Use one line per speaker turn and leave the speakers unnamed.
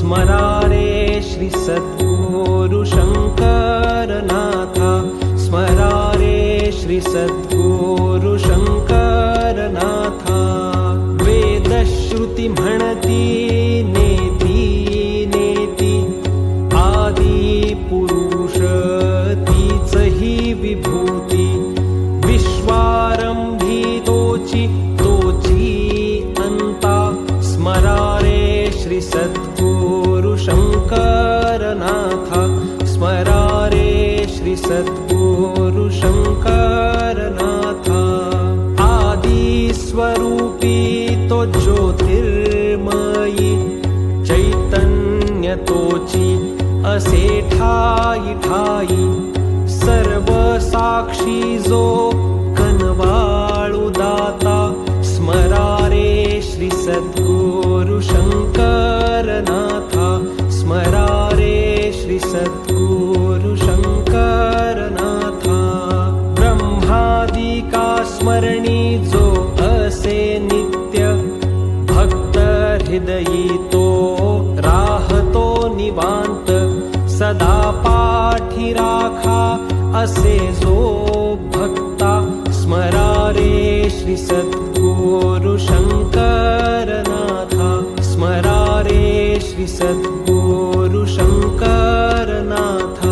स्मरारे श्री सद्गुरु शंकरनाथा, स्मरारे श्री सद्गुरु शंकरनाथा. वेदश्रुती म्हणती नेती नेती, आदि पुरुष तीच ही विभूती. विश्वारंभी तोची तोची अंता, स्मरारे श्री सद्गुरु शंकरनाथा, स्मरारे श्री सद्गुरु शंकरनाथा. आदि स्वरूपी तो ज्योतिर्मयी, चैतन्य तोची असे ठाई ठाई. सर्व साक्षी जो कनवाळू दाता, स्मरारे श्री सद्गुरु शंकरनाथा, स्मरारे श्री सद्गुरु शंकरनाथा. ब्रह्मादिका स्मरणी जो असे नित्य, भक्त हृदयी तो राहतो निवांत. सदा पाठी राखा असे जो भक्ता, स्मरारे श्री सद्गुरु शंकरनाथा, स्मरारे श्री सद्गुरु शंकरनाथा.